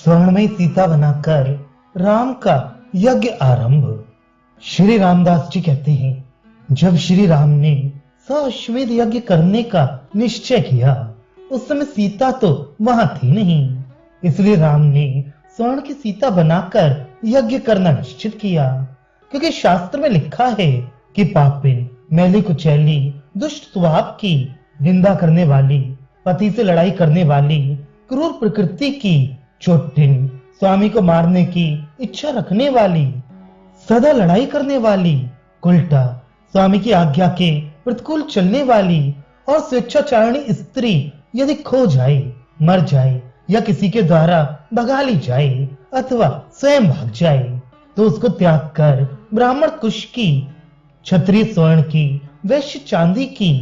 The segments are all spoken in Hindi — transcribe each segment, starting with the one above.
स्वर्णमयी सीता बनाकर राम का यज्ञ आरंभ। श्री रामदास जी कहते हैं, जब श्री राम ने सअश्वमेध यज्ञ करने का निश्चय किया, उस समय सीता तो वहां थी नहीं। इसलिए राम ने स्वर्ण की सीता बनाकर यज्ञ करना निश्चित किया, क्योंकि शास्त्र में लिखा है कि पापिन, मैली कुचैली, दुष्ट स्वभाव की, निंदा करने वाली, पति से लड़ाई करने वाली, क्रूर प्रकृति की, चोटिन, स्वामी को मारने की इच्छा रखने वाली, सदा लड़ाई करने वाली, उल्टा स्वामी की आज्ञा के प्रतिकूल चलने वाली और स्वेच्छाचारिणी स्त्री यदि खो जाए, मर जाए या किसी के द्वारा भगा ली जाए अथवा स्वयं भाग जाए, तो उसको त्याग कर ब्राह्मण कुश की, क्षत्रिय स्वर्ण की, वैश्य चांदी की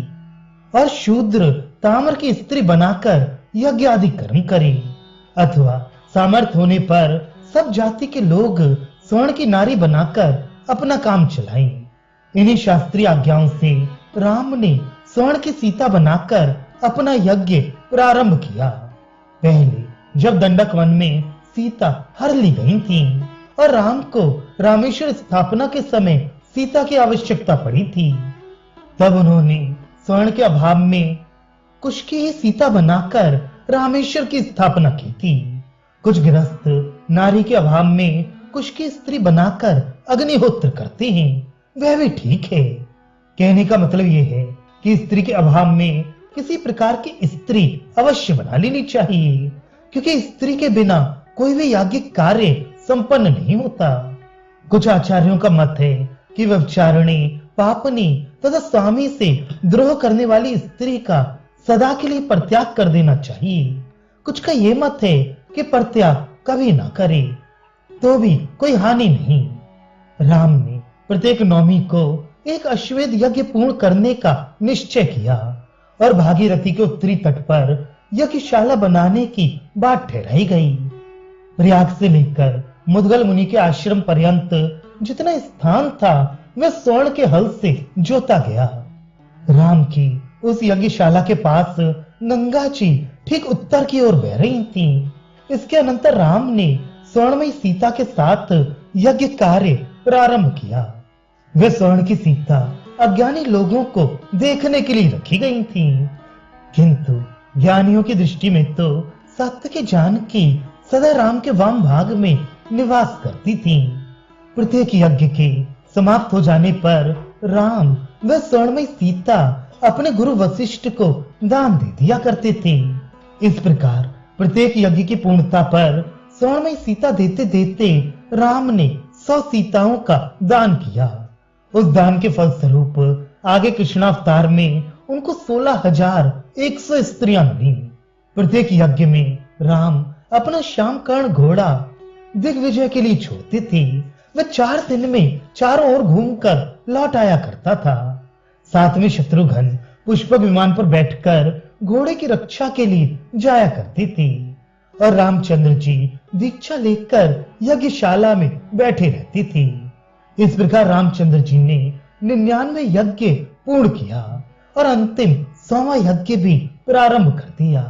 और शूद्र ताम्र की स्त्री बनाकर यज्ञ आदि कर्म करे, अथवा सामर्थ्य होने पर सब जाति के लोग स्वर्ण की नारी बनाकर अपना काम चलाएं। इन्हीं शास्त्रीय आज्ञाओं से राम ने स्वर्ण की सीता बनाकर अपना यज्ञ प्रारंभ किया। पहले जब दंडक वन में सीता हर ली गई थी और राम को रामेश्वर स्थापना के समय सीता की आवश्यकता पड़ी थी, तब उन्होंने स्वर्ण के अभाव में कुश की ही सीता बनाकर रामेश्वर की स्थापना की थी। कुछ गृहस्थ नारी के अभाव में कुश की स्त्री बनाकर अग्निहोत्र करते हैं, वह भी ठीक है। कहने का मतलब यह है कि स्त्री के अभाव में किसी प्रकार की स्त्री अवश्य बना लेनी चाहिए, क्योंकि स्त्री के बिना कोई भी याज्ञिक कार्य संपन्न नहीं होता। कुछ आचार्यों का मत है कि व्यभिचारिणी, पापनी तथा स्वामी से द्रोह करने वाली स्त्री का सदा के लिए परित्याग कर देना चाहिए। कुछ का यह मत है कि परित्याग कभी ना करे तो भी कोई हानि नहीं। राम ने प्रत्येक नवमी को एक अश्वमेध यज्ञ पूर्ण करने का निश्चय किया और भागीरथी के उत्तरी तट पर यज्ञशाला बनाने की बात ठहराई गई। प्रयाग से लेकर मुद्गल मुनि के आश्रम पर्यंत जितना स्थान था, वह स्वर्ण के हल से जोता गया। राम की उस यज्ञशाला के पास गंगा जी ठीक उत्तर की ओर बह रही थी। इसके अनंतर राम ने स्वर्णमयी सीता के साथ यज्ञ कार्य प्रारंभ किया। वे स्वर्ण की सीता अज्ञानी लोगों को देखने के लिए रखी गई थी, किंतु ज्ञानियों की दृष्टि में तो सत्य के जानकी सदा राम के वाम भाग में निवास करती थी। प्रत्येक यज्ञ के समाप्त हो जाने पर राम व स्वर्णमयी सीता अपने गुरु वशिष्ठ को दान दे दिया करते थे। इस प्रकार प्रत्येक यज्ञ की पूर्णता पर स्वर्णमयी सीता देते देते राम ने 100 सीताओं का दान किया। उस दान के फलस्वरूप आगे कृष्णावतार में उनको 16,100 स्त्रियां मिली। प्रत्येक यज्ञ में राम अपना श्यामकर्ण घोड़ा दिग्विजय के लिए छोड़ते थे। वह 4 दिन में चारों ओर घूमकर लौट आया करता था। साथ में शत्रुघ्न पुष्पक विमान पर बैठकर घोड़े की रक्षा के लिए जाया करते थे और रामचंद्र जी दीक्षा लेकर यज्ञशाला में बैठे रहते थे। इस प्रकार रामचंद्र जी ने 99 यज्ञ पूर्ण किया और अंतिम 100वां यज्ञ भी प्रारंभ कर दिया।